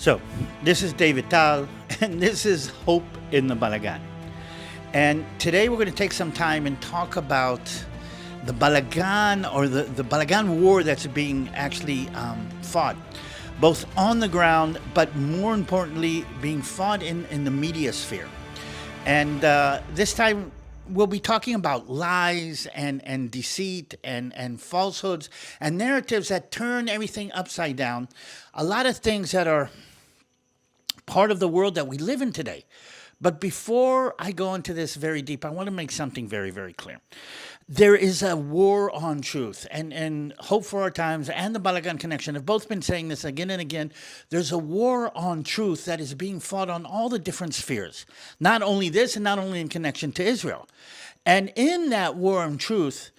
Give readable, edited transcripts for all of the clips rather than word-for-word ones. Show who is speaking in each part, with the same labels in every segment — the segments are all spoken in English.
Speaker 1: So, this is David Tal, and this is Hope in the Balagan. And today we're going to take some time and talk about the Balagan, or the Balagan war that's being actually fought, both on the ground, but more importantly, being fought in the media sphere. And this time we'll be talking about lies and deceit and falsehoods and narratives that turn everything upside down. A lot of things that are part of the world that we live in today. But before I go into this very deep, I want to make something very, very clear. There is a war on truth, and Hope for Our Times and the Balagan Connection have both been saying this again and again. There's a war on truth that is being fought on all the different spheres. Not only this, and not only in connection to Israel. And in that war on truth,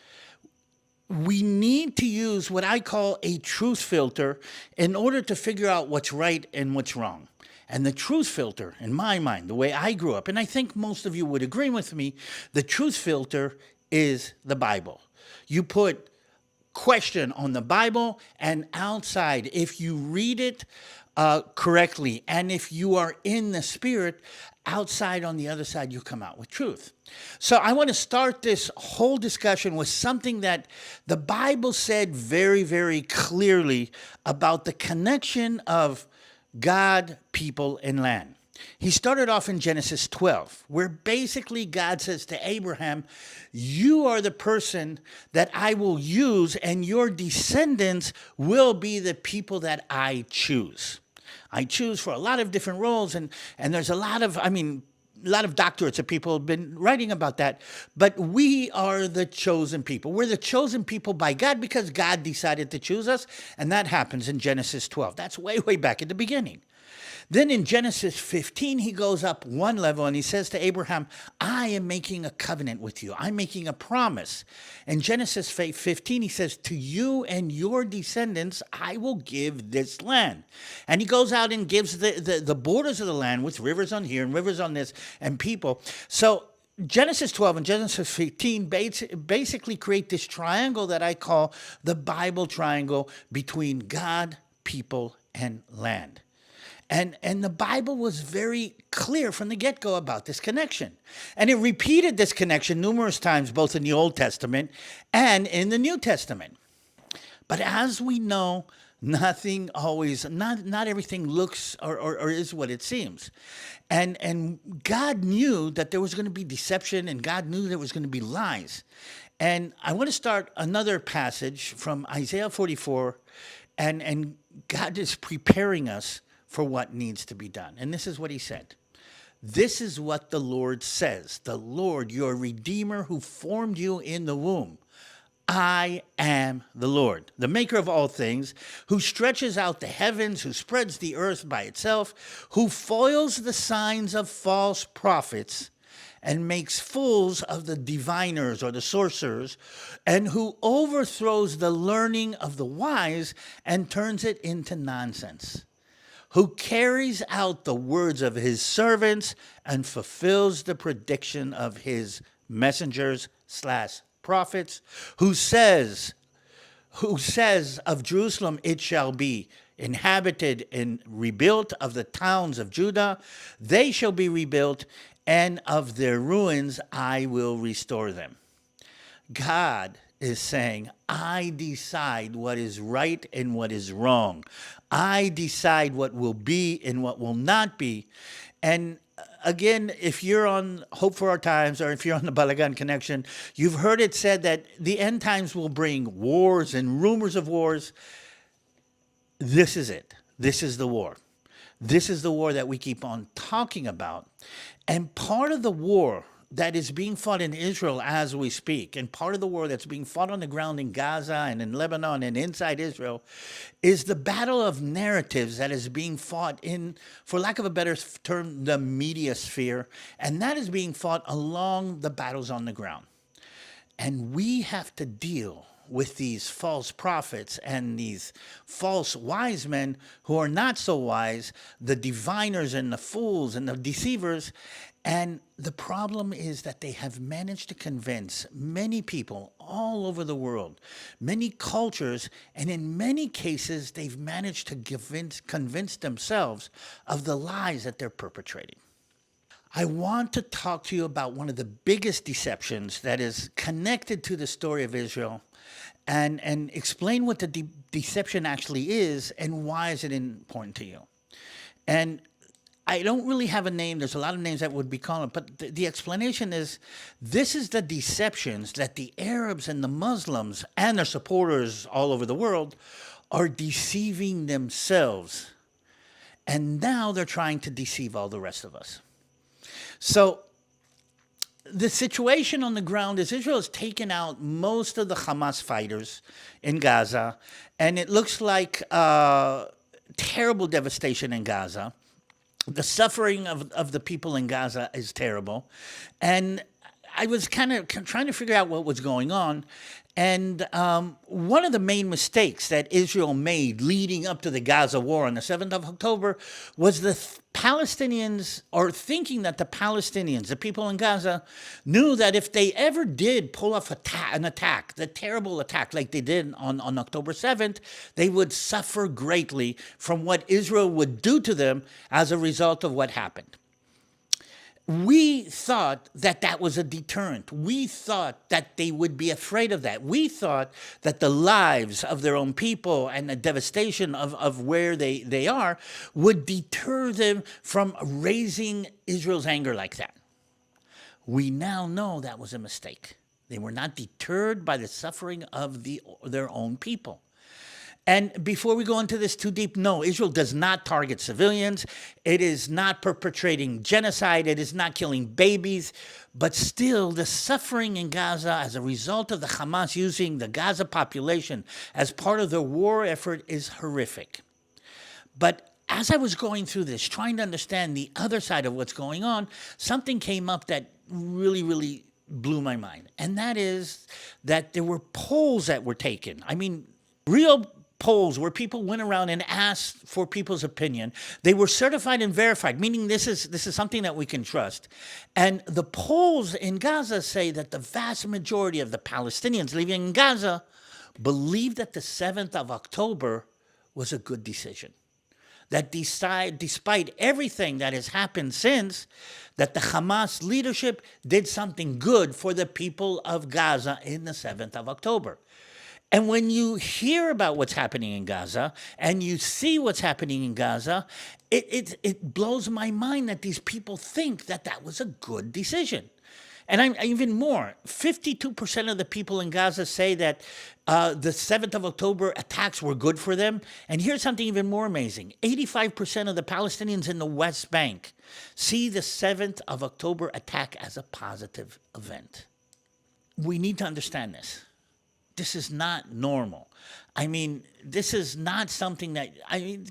Speaker 1: we need to use what I call a truth filter in order to figure out what's right and what's wrong. And the truth filter, in my mind, the way I grew up, and I think most of you would agree with me, the truth filter is the Bible. You put question on the Bible, and outside, if you read it correctly, and if you are in the Spirit, outside on the other side, you come out with truth. So I want to start this whole discussion with something that the Bible said very, very clearly about the connection of God, people, and land. He started off in Genesis 12, where basically God says to Abraham, you are the person that I will use, and your descendants will be the people that I choose. I choose for a lot of different roles, and there's a lot of doctorates that people have been writing about that. But we are the chosen people. We're the chosen people by God because God decided to choose us, and that happens in Genesis 12. That's way, way back at the beginning. Then in Genesis 15, he goes up one level and he says to Abraham, I am making a covenant with you. I'm making a promise. In Genesis 15, he says, to you and your descendants, I will give this land. And he goes out and gives the borders of the land with rivers on here and rivers on this and people. So Genesis 12 and Genesis 15 basically create this triangle that I call the Bible triangle between God, people, and land. And the Bible was very clear from the get-go about this connection. And it repeated this connection numerous times, both in the Old Testament and in the New Testament. But as we know, not everything looks or is what it seems. And God knew that there was going to be deception, and God knew there was going to be lies. And I want to start another passage from Isaiah 44, and God is preparing us for what needs to be done. And this is what he said. This is what the Lord says. The Lord, your Redeemer who formed you in the womb. I am the Lord, the maker of all things, who stretches out the heavens, who spreads the earth by itself, who foils the signs of false prophets and makes fools of the diviners or the sorcerers, and who overthrows the learning of the wise and turns it into nonsense, who carries out the words of his servants and fulfills the prediction of his messengers / prophets, who says of Jerusalem, it shall be inhabited and rebuilt, of the towns of Judah, they shall be rebuilt, and of their ruins I will restore them. God is saying, I decide what is right and what is wrong. I decide what will be and what will not be. And again, if you're on Hope for Our Times, or if you're on the Balagan Connection, you've heard it said that the end times will bring wars and rumors of wars. This is it. This is the war. This is the war that we keep on talking about. And part of the war that is being fought in Israel as we speak, and part of the war that's being fought on the ground in Gaza and in Lebanon and inside Israel, is the battle of narratives that is being fought in, for lack of a better term, the media sphere, and that is being fought along the battles on the ground. And we have to deal with these false prophets and these false wise men who are not so wise, the diviners and the fools and the deceivers. And the problem is that they have managed to convince many people all over the world, many cultures, and in many cases, they've managed to convince themselves of the lies that they're perpetrating. I want to talk to you about one of the biggest deceptions that is connected to the story of Israel and explain what the deception actually is and why is it important to you. And I don't really have a name. There's a lot of names that would be called, but the explanation is this is the deceptions that the Arabs and the Muslims and their supporters all over the world are deceiving themselves. And now they're trying to deceive all the rest of us. So the situation on the ground is Israel has taken out most of the Hamas fighters in Gaza, and it looks like terrible devastation in Gaza. The suffering of the people in Gaza is terrible. And I was kind of trying to figure out what was going on. And one of the main mistakes that Israel made leading up to the Gaza war on the 7th of October was the Palestinians, or thinking that the Palestinians, the people in Gaza, knew that if they ever did pull off an attack, the terrible attack like they did on October 7th, they would suffer greatly from what Israel would do to them as a result of what happened. We thought that that was a deterrent. We thought that they would be afraid of that. We thought that the lives of their own people and the devastation of where they are would deter them from raising Israel's anger like that. We now know that was a mistake. They were not deterred by the suffering of their own people. And before we go into this too deep, no, Israel does not target civilians. It is not perpetrating genocide. It is not killing babies. But still, the suffering in Gaza as a result of the Hamas using the Gaza population as part of their war effort is horrific. But as I was going through this, trying to understand the other side of what's going on, something came up that really blew my mind. And that is that there were polls that were taken. I mean, real polls where people went around and asked for people's opinion. They were certified and verified, meaning this is something that we can trust. And the polls in Gaza say that the vast majority of the Palestinians living in Gaza believe that the 7th of October was a good decision. That despite everything that has happened since, that the Hamas leadership did something good for the people of Gaza in the 7th of October. And when you hear about what's happening in Gaza and you see what's happening in Gaza, it blows my mind that these people think that that was a good decision. And I'm even more, 52% of the people in Gaza say that the 7th of October attacks were good for them. And here's something even more amazing. 85% of the Palestinians in the West Bank see the 7th of October attack as a positive event. We need to understand this. This is not normal. I mean, this is not something that,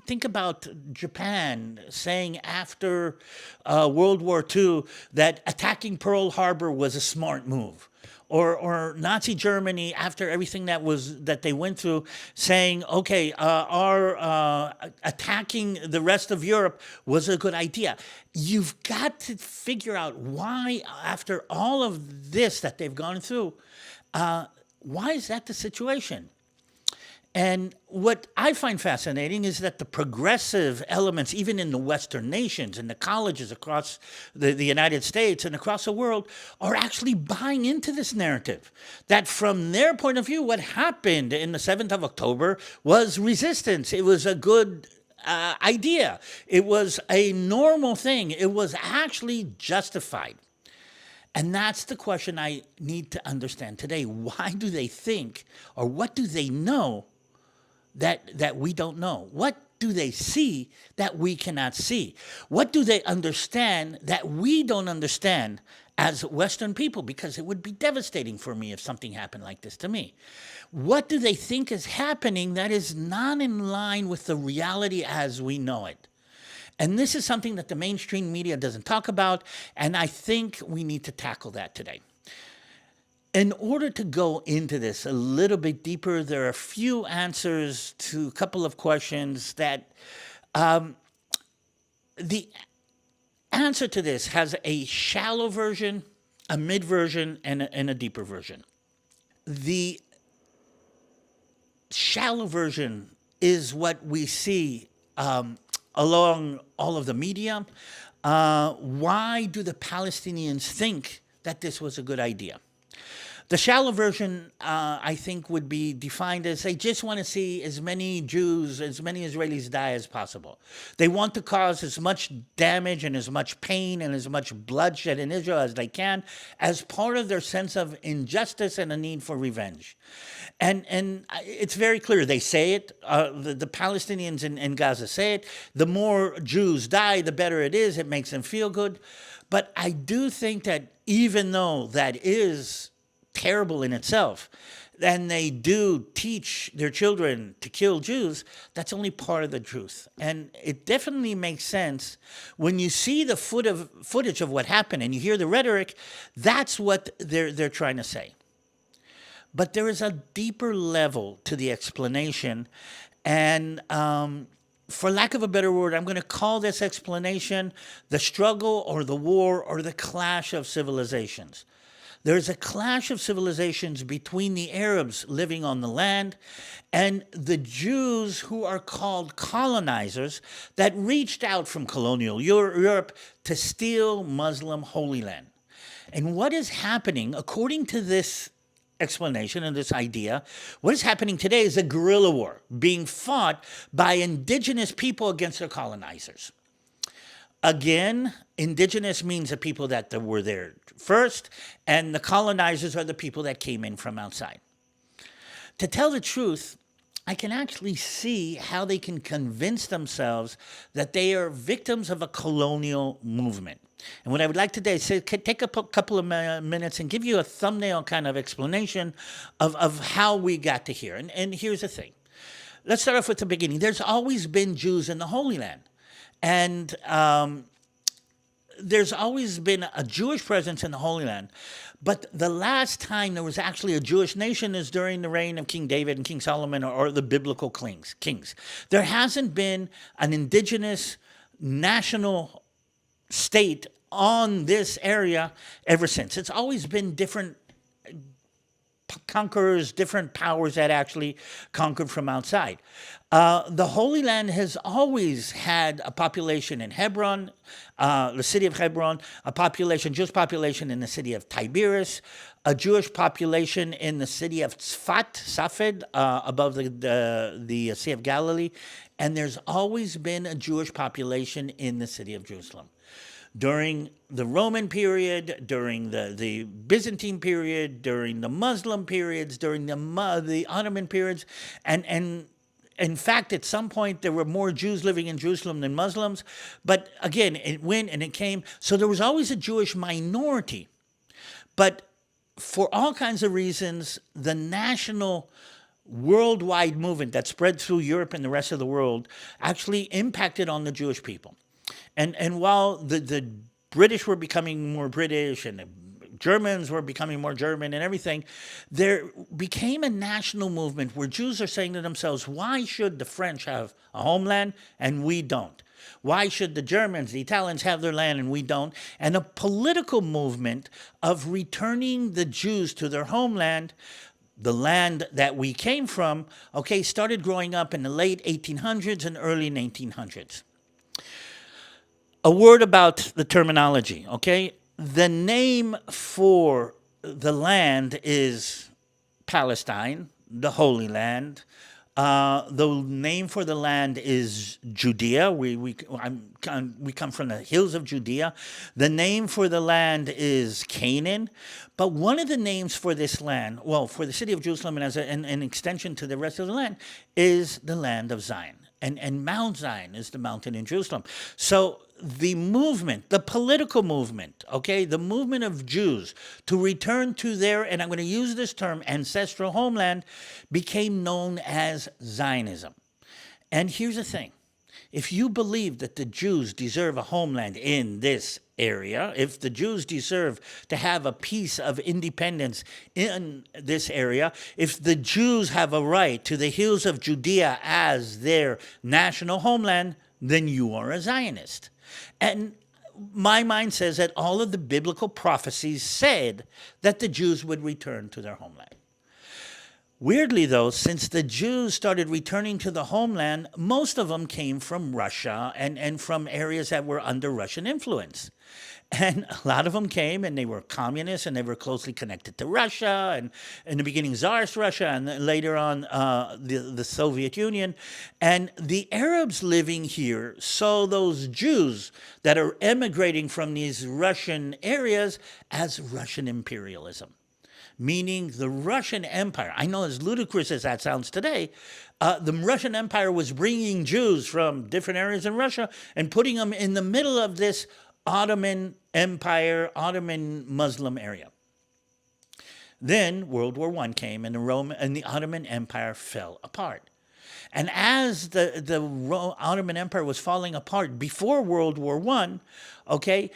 Speaker 1: think about Japan saying after World War II that attacking Pearl Harbor was a smart move. Or Nazi Germany, after everything that they went through, saying, okay, our attacking the rest of Europe was a good idea. You've got to figure out why, after all of this that they've gone through, why is that the situation? And what I find fascinating is that the progressive elements, even in the Western nations and the colleges across the United States and across the world, are actually buying into this narrative. That from their point of view, what happened in the 7th of October was resistance. It was a good idea. It was a normal thing. It was actually justified. And that's the question I need to understand today. Why do they think, or what do they know that we don't know? What do they see that we cannot see? What do they understand that we don't understand as Western people? Because it would be devastating for me if something happened like this to me. What do they think is happening that is not in line with the reality as we know it? And this is something that the mainstream media doesn't talk about, and I think we need to tackle that today. In order to go into this a little bit deeper, there are a few answers to a couple of questions that the answer to this has a shallow version, a mid version, and a deeper version. The shallow version is what we see along all of the media. Why do the Palestinians think that this was a good idea? The shallow version, I think, would be defined as they just want to see as many Jews, as many Israelis die as possible. They want to cause as much damage and as much pain and as much bloodshed in Israel as they can as part of their sense of injustice and a need for revenge. And it's very clear. They say it. The Palestinians in Gaza say it. The more Jews die, the better it is. It makes them feel good. But I do think that even though that is terrible in itself, and they do teach their children to kill Jews, that's only part of the truth. And it definitely makes sense when you see the footage of what happened and you hear the rhetoric. That's what they're trying to say. But there is a deeper level to the explanation, and for lack of a better word, I'm going to call this explanation the struggle or the war or the clash of civilizations. There's a clash of civilizations between the Arabs living on the land and the Jews who are called colonizers that reached out from colonial Europe to steal Muslim Holy Land. And what is happening, according to this explanation and this idea, what is happening today is a guerrilla war being fought by indigenous people against their colonizers. Again, indigenous means the people that were there first, and the colonizers are the people that came in from outside. To tell the truth, I can actually see how they can convince themselves that they are victims of a colonial movement. And what I would like today is take a couple of minutes and give you a thumbnail kind of explanation of how we got to here. And here's the thing. Let's start off with the beginning. There's always been Jews in the Holy Land. And there's always been a Jewish presence in the Holy Land. But the last time there was actually a Jewish nation is during the reign of King David and King Solomon, or the biblical kings. There hasn't been an indigenous national state on this area ever since. It's always been different conquerors, different powers that actually conquered from outside. The Holy Land has always had a population in Hebron, the city of Hebron, Jewish population in the city of Tiberias, a Jewish population in the city of Safed, above the Sea of Galilee, and there's always been a Jewish population in the city of Jerusalem. During the Roman period, during the Byzantine period, during the Muslim periods, during the Ottoman periods, and in fact, at some point, there were more Jews living in Jerusalem than Muslims. But again, it went and it came. So there was always a Jewish minority. But for all kinds of reasons, the national worldwide movement that spread through Europe and the rest of the world actually impacted on the Jewish people. And while the British were becoming more British and the Germans were becoming more German and everything, there became a national movement where Jews are saying to themselves, why should the French have a homeland and we don't? Why should the Germans, the Italians have their land and we don't? And a political movement of returning the Jews to their homeland, the land that we came from, started growing up in the late 1800s and early 1900s. A word about the terminology, The name for the land is Palestine, the Holy Land. The name for the land is Judea. We come from the hills of Judea. The name for the land is Canaan. But one of the names for this land, for the city of Jerusalem and as an extension to the rest of the land, is the land of Zion. And Mount Zion is the mountain in Jerusalem. So the movement, the political movement, the movement of Jews to return to their, and I'm going to use this term, ancestral homeland, became known as Zionism. And here's the thing. if you believe that the Jews deserve a homeland in this area, if the Jews deserve to have a piece of independence in this area, if the Jews have a right to the hills of Judea as their national homeland, then you are a Zionist. And my mind says that all of the biblical prophecies said that the Jews would return to their homeland. Weirdly, though, since the Jews started returning to the homeland, most of them came from Russia and from areas that were under Russian influence. And a lot of them came and they were communists and they were closely connected to Russia, and in the beginning Tsarist Russia, and then later on the Soviet Union. And the Arabs living here saw those Jews that are emigrating from these Russian areas as Russian imperialism. Meaning the Russian Empire, I know as ludicrous as that sounds today, the Russian Empire was bringing Jews from different areas in Russia and putting them in the middle of this Ottoman Empire, Ottoman Muslim area. Then World War I came and the Ottoman Empire fell apart. And as the Ottoman Empire was falling apart before World War I, okay,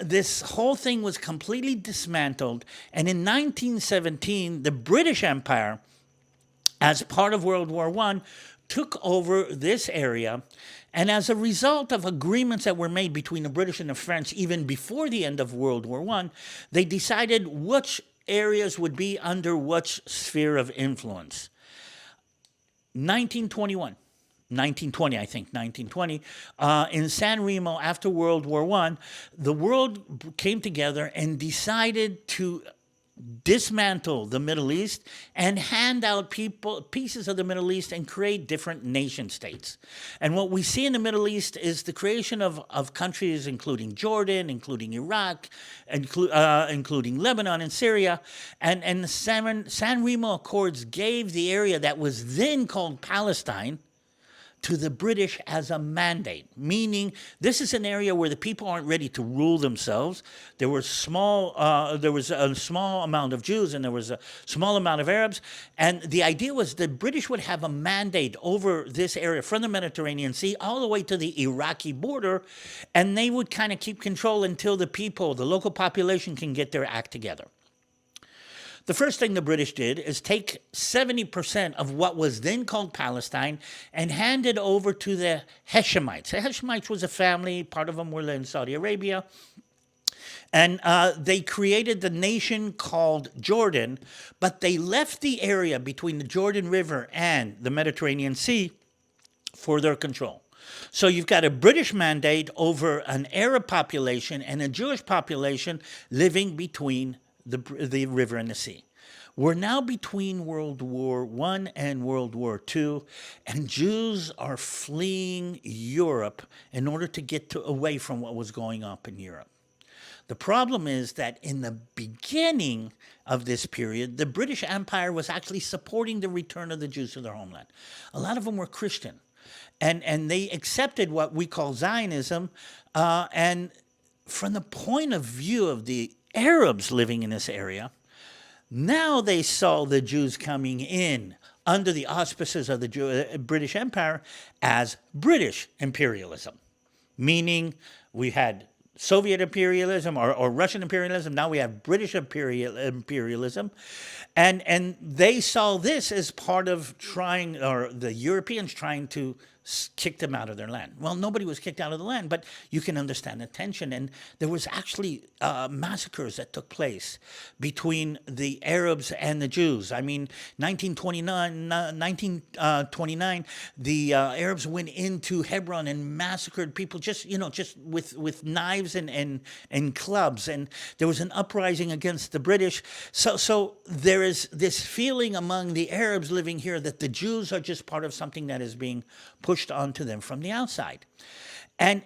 Speaker 1: this whole thing was completely dismantled. And in 1917, the British Empire, as part of World War I, took over this area. And as a result of agreements that were made between the British and the French, even before the end of World War I, they decided which areas would be under which sphere of influence. 1920, in San Remo after World War I, the world came together and decided to dismantle the Middle East and hand out pieces of the Middle East and create different nation states. And what we see in the Middle East is the creation of countries including Jordan, including Iraq, including Lebanon and Syria. And the San Remo Accords gave the area that was then called Palestine to the British as a mandate, meaning this is an area where the people aren't ready to rule themselves. There was a small amount of Jews and there was a small amount of Arabs, and the idea was the British would have a mandate over this area from the Mediterranean Sea all the way to the Iraqi border, and they would kind of keep control until the people, the local population, can get their act together. The first thing the British did is take 70% of what was then called Palestine and hand it over to the Hashemites. The Hashemites was a family, part of them were in Saudi Arabia, and they created the nation called Jordan, but they left the area between the Jordan River and the Mediterranean Sea for their control. So you've got a British mandate over an Arab population and a Jewish population living between the river and the sea. We're now between World War I and World War II, and Jews are fleeing Europe in order to get away from what was going on in Europe. The problem is that in the beginning of this period, the British Empire was actually supporting the return of the Jews to their homeland. A lot of them were Christian, and they accepted what we call Zionism, and from the point of view of the Arabs living in this area, now they saw the Jews coming in under the auspices of the British Empire as British imperialism, meaning we had Soviet imperialism or Russian imperialism. Now we have British imperialism. And they saw this as part of trying, or the Europeans trying to kick them out of their land. Well, nobody was kicked out of the land, but you can understand the tension. And there was actually massacres that took place between the Arabs and the Jews. I mean, 1929, the Arabs went into Hebron and massacred people just with knives and clubs. And there was an uprising against the British. So there is this feeling among the Arabs living here that the Jews are just part of something that is being pushed onto them from the outside. And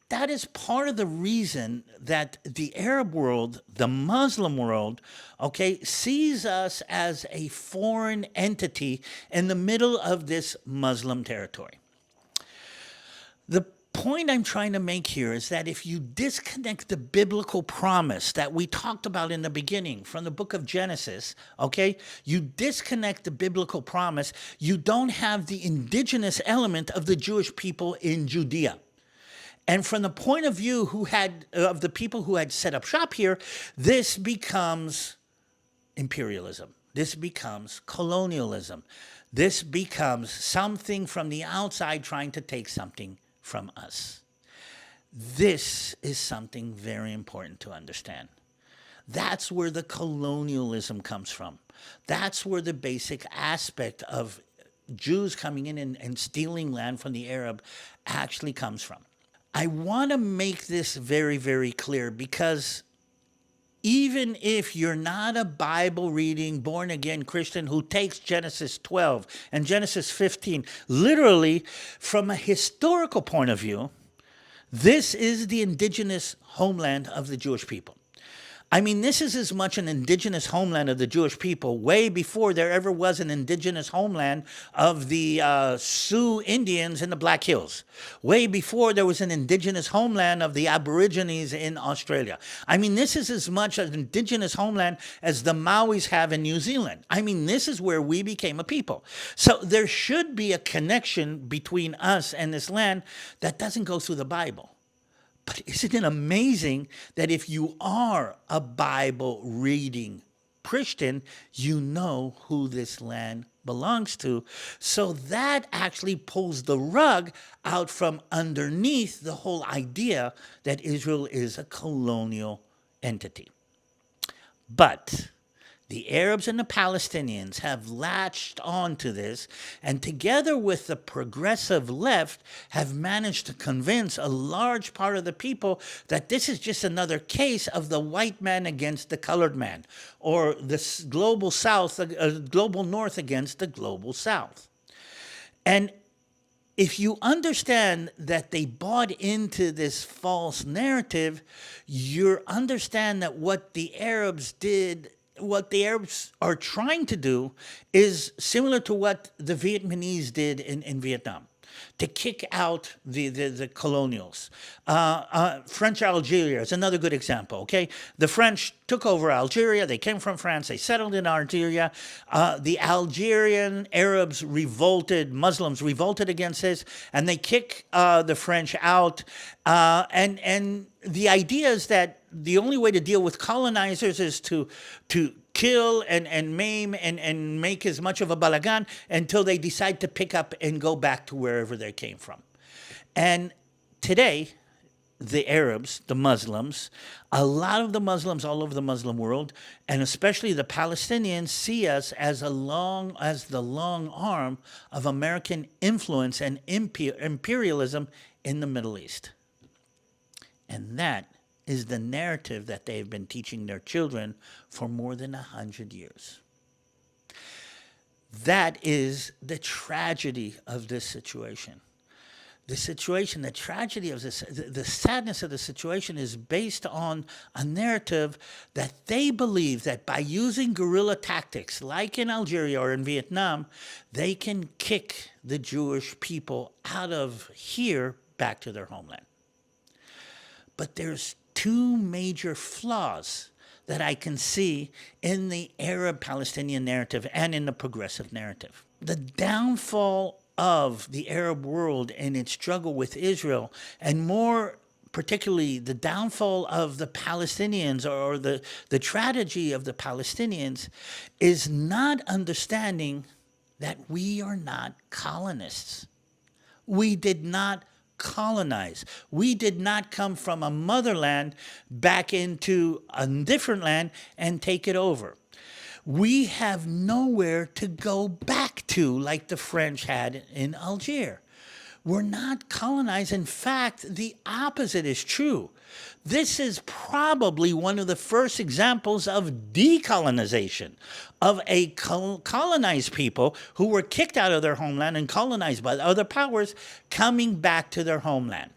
Speaker 1: that is part of the reason that the Arab world, the Muslim world, sees us as a foreign entity in the middle of this Muslim territory. The point I'm trying to make here is that if you disconnect the biblical promise that we talked about in the beginning from the book of Genesis, okay, you disconnect the biblical promise, you don't have the indigenous element of the Jewish people in Judea. And from the point of view of the people who had set up shop here, this becomes imperialism. This becomes colonialism. This becomes something from the outside trying to take something from us. This is something very important to understand. That's where the colonialism comes from. That's where the basic aspect of Jews coming in and stealing land from the Arab actually comes from. I want to make this very, very clear because even if you're not a Bible-reading, born-again Christian who takes Genesis 12 and Genesis 15, literally from a historical point of view, this is the indigenous homeland of the Jewish people. I mean, this is as much an indigenous homeland of the Jewish people way before there ever was an indigenous homeland of the Sioux Indians in the Black Hills. Way before there was an indigenous homeland of the Aborigines in Australia. I mean, this is as much an indigenous homeland as the Maoris have in New Zealand. I mean, this is where we became a people. So there should be a connection between us and this land that doesn't go through the Bible. But isn't it amazing that if you are a Bible-reading Christian, you know who this land belongs to? So that actually pulls the rug out from underneath the whole idea that Israel is a colonial entity. But the Arabs and the Palestinians have latched on to this, and together with the progressive left have managed to convince a large part of the people that this is just another case of the white man against the colored man, or the global south, global north against the global south. And if you understand that they bought into this false narrative, you understand that what the Arabs are trying to do is similar to what the Vietnamese did in Vietnam, to kick out the colonials. French Algeria is another good example, okay? The French took over Algeria. They came from France. They settled in Algeria. The Algerian Arabs revolted, Muslims revolted against this, and they kick the French out. And the idea is that the only way to deal with colonizers is to kill and maim and make as much of a balagan until they decide to pick up and go back to wherever they came from. And today, the Arabs, the Muslims, a lot of the Muslims all over the Muslim world, and especially the Palestinians, see us as the long arm of American influence and imperialism in the Middle East. And that is the narrative that they've been teaching their children for more than 100 years. That is the tragedy of this situation. The tragedy of this, the sadness of the situation is based on a narrative that they believe that by using guerrilla tactics, like in Algeria or in Vietnam, they can kick the Jewish people out of here back to their homeland. But there's two major flaws that I can see in the Arab-Palestinian narrative and in the progressive narrative. The downfall of the Arab world and its struggle with Israel, and more particularly the downfall of the Palestinians or the tragedy of the Palestinians, is not understanding that we are not colonists. We did not colonize. We did not come from a motherland back into a different land and take it over. We have nowhere to go back to like the French had in Algeria. We're not colonized. In fact, the opposite is true. This is probably one of the first examples of decolonization, of a colonized people who were kicked out of their homeland and colonized by other powers coming back to their homeland.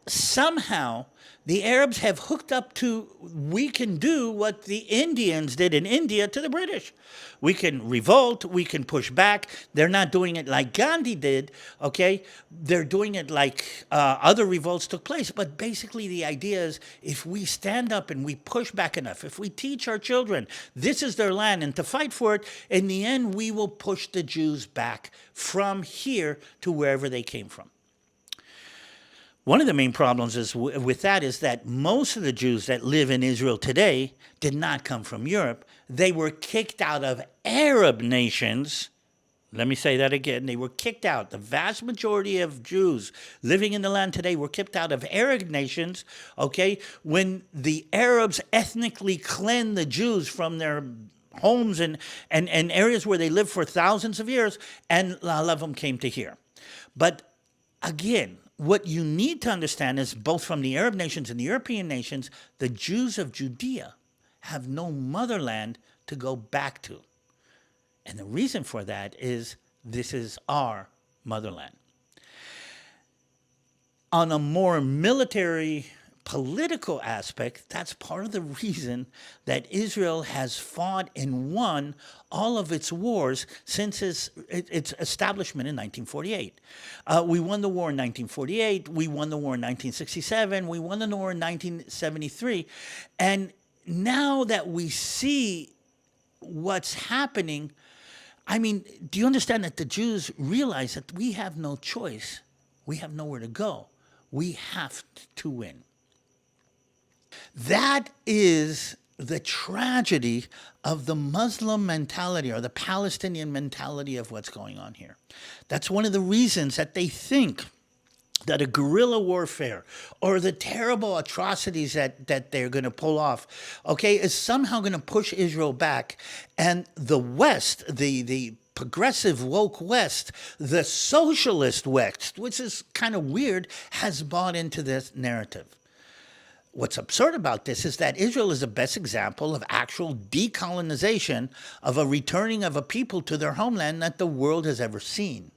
Speaker 1: Somehow, The Arabs have hooked up to, we can do what the Indians did in India to the British. We can revolt, we can push back. They're not doing it like Gandhi did, okay? They're doing it like other revolts took place. But basically, the idea is if we stand up and we push back enough, if we teach our children this is their land and to fight for it, in the end, we will push the Jews back from here to wherever they came from. One of the main problems with that is that most of the Jews that live in Israel today did not come from Europe. They were kicked out of Arab nations. Let me say that again. They were kicked out. The vast majority of Jews living in the land today were kicked out of Arab nations, okay, when the Arabs ethnically cleansed the Jews from their homes and areas where they lived for thousands of years, and a lot of them came to here. But again, what you need to understand is both from the Arab nations and the European nations, the Jews of Judea have no motherland to go back to. And the reason for that is this is our motherland. On a more military political aspect, that's part of the reason that Israel has fought and won all of its wars since its establishment in 1948. We won the war in 1948, we won the war in 1967, we won the war in 1973, and now that we see what's happening, I mean, do you understand that the Jews realize that we have no choice, we have nowhere to go, we have to win. That is the tragedy of the Muslim mentality or the Palestinian mentality of what's going on here. That's one of the reasons that they think that a guerrilla warfare or the terrible atrocities that they're going to pull off, okay, is somehow going to push Israel back. And the West, the progressive woke West, the socialist West, which is kind of weird, has bought into this narrative. What's absurd about this is that Israel is the best example of actual decolonization, of a returning of a people to their homeland that the world has ever seen.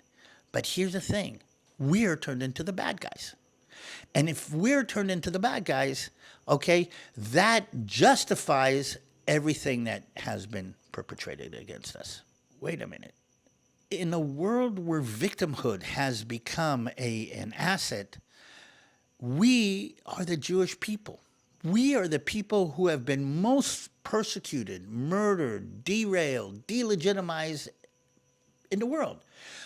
Speaker 1: But here's the thing. We're turned into the bad guys. And if we're turned into the bad guys, okay, that justifies everything that has been perpetrated against us. Wait a minute. In a world where victimhood has become an asset, we are the Jewish people. We are the people who have been most persecuted, murdered, derailed, delegitimized in the world.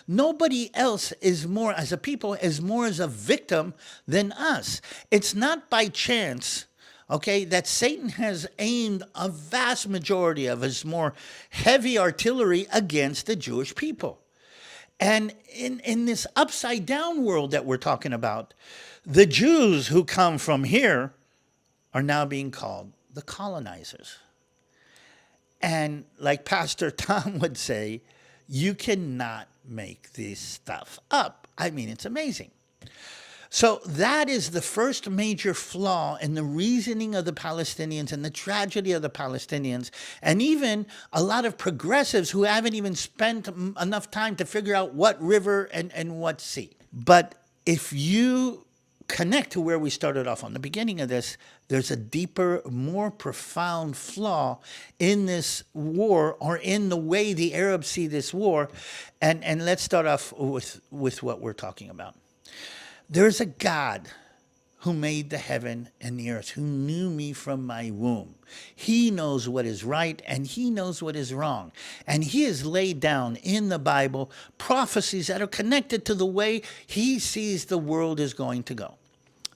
Speaker 1: Nobody else is more, as a people, is more as a victim than us. It's not by chance, okay, that Satan has aimed a vast majority of his more heavy artillery against the Jewish people. And in this upside down world that we're talking about, the Jews who come from here are now being called the colonizers. And like Pastor Tom would say, you cannot make this stuff up. I mean, it's amazing. So that is the first major flaw in the reasoning of the Palestinians and the tragedy of the Palestinians, and even a lot of progressives who haven't even spent enough time to figure out what river and what sea. But if you connect to where we started off on the beginning of this, there's a deeper, more profound flaw in this war, or in the way the Arabs see this war. And let's start off with what we're talking about. There's a God who made the heaven and the earth, who knew me from my womb. He knows what is right and he knows what is wrong. And he has laid down in the Bible prophecies that are connected to the way he sees the world is going to go.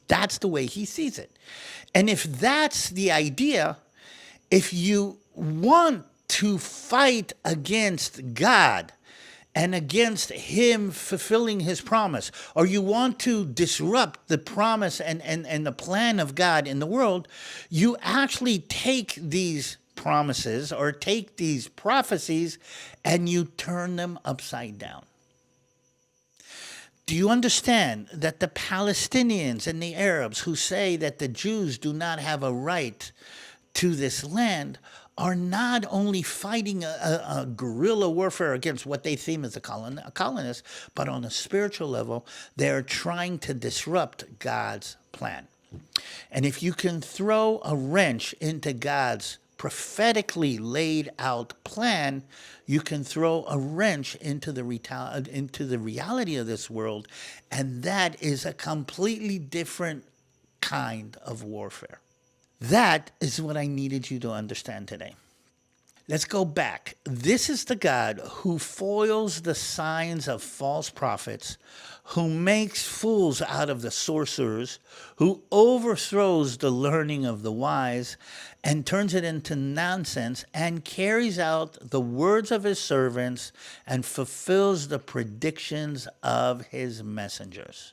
Speaker 1: That's the way he sees it. And if that's the idea, if you want to fight against God and against him fulfilling his promise, or you want to disrupt the promise and the plan of God in the world, you actually take these promises or take these prophecies and you turn them upside down. Do you understand that the Palestinians and the Arabs who say that the Jews do not have a right to this land are not only fighting a guerrilla warfare against what they deem as a colonist, but on a spiritual level, they're trying to disrupt God's plan. And if you can throw a wrench into God's prophetically laid out plan, you can throw a wrench into the reality of this world, and that is a completely different kind of warfare. That is what I needed you to understand today. Let's go back. This is the God who foils the signs of false prophets, who makes fools out of the sorcerers, who overthrows the learning of the wise and turns it into nonsense, and carries out the words of his servants and fulfills the predictions of his messengers.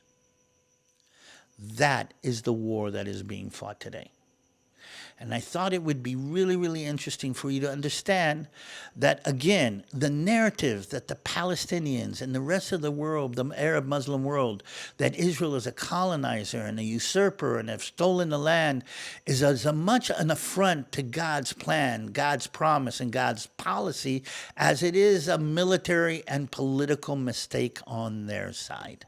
Speaker 1: That is the war that is being fought today. And I thought it would be really, really interesting for you to understand that, again, the narrative that the Palestinians and the rest of the world, the Arab Muslim world, that Israel is a colonizer and a usurper and have stolen the land, is as much an affront to God's plan, God's promise, and God's policy as it is a military and political mistake on their side.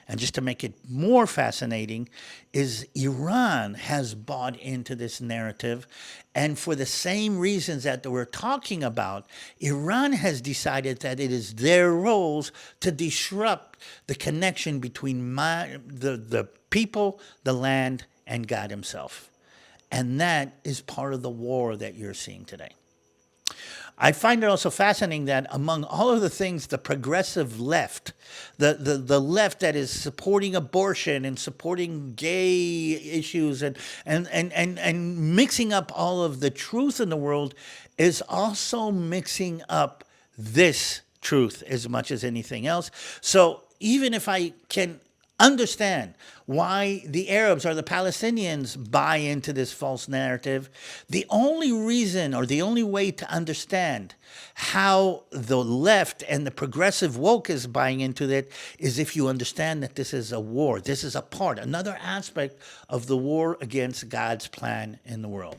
Speaker 1: And just to make it more fascinating, is Iran has bought into this narrative. And for the same reasons that we're talking about, Iran has decided that it is their roles to disrupt the connection between the people, the land, and God himself. And that is part of the war that you're seeing today. I find it also fascinating that among all of the things, the progressive left, the left that is supporting abortion and supporting gay issues and mixing up all of the truth in the world, is also mixing up this truth as much as anything else. So even if I can understand why the Arabs or the Palestinians buy into this false narrative, the only reason or the only way to understand how the left and the progressive woke is buying into it is if you understand that this is a war. This is another aspect of the war against God's plan in the world.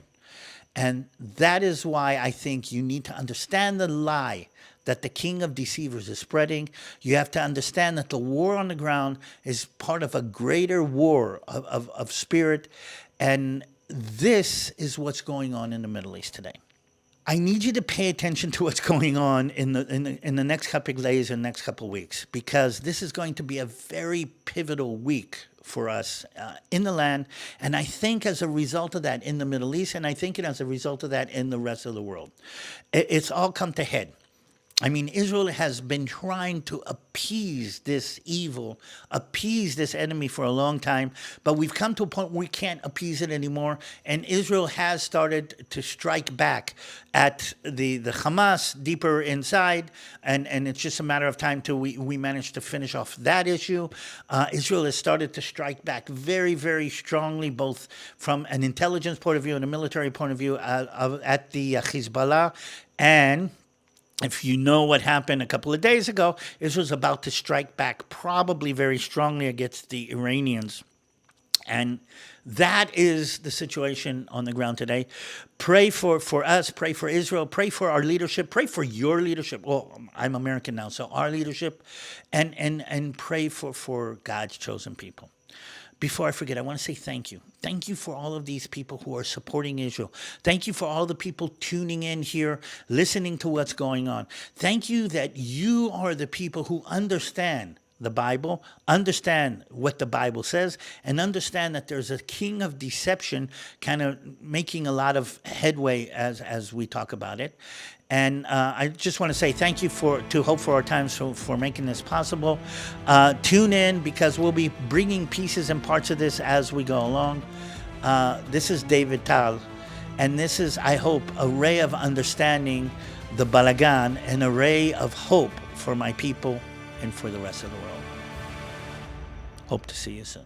Speaker 1: And that is why I think you need to understand the lie that the king of deceivers is spreading. You have to understand that the war on the ground is part of a greater war of spirit. And this is what's going on in the Middle East today. I need you to pay attention to what's going on in the next couple of days and next couple of weeks, because this is going to be a very pivotal week for us in the land. And I think as a result of that in the Middle East, and I think as a result of that in the rest of the world, it's all come to head. I mean, Israel has been trying to appease this evil, appease this enemy for a long time, but we've come to a point where we can't appease it anymore, and Israel has started to strike back at the Hamas deeper inside, and it's just a matter of time till we manage to finish off that issue. Israel has started to strike back very, very strongly, both from an intelligence point of view and a military point of view at the Hezbollah. And if you know what happened a couple of days ago, Israel's about to strike back probably very strongly against the Iranians. And that is the situation on the ground today. Pray for us, pray for Israel, pray for our leadership, pray for your leadership. Well, I'm American now, so our leadership, and pray for God's chosen people. Before I forget, I want to say thank you. Thank you for all of these people who are supporting Israel. Thank you for all the people tuning in here, listening to what's going on. Thank you that you are the people who understand the Bible, understand what the Bible says, and understand that there's a king of deception kind of making a lot of headway as we talk about it. And I just want to say thank you to Hope for Our Times for making this possible. Tune in, because we'll be bringing pieces and parts of this as we go along. This is David Tal, and this is, I hope, a ray of understanding the Balagan, an array of hope for my people and for the rest of the world. Hope to see you soon.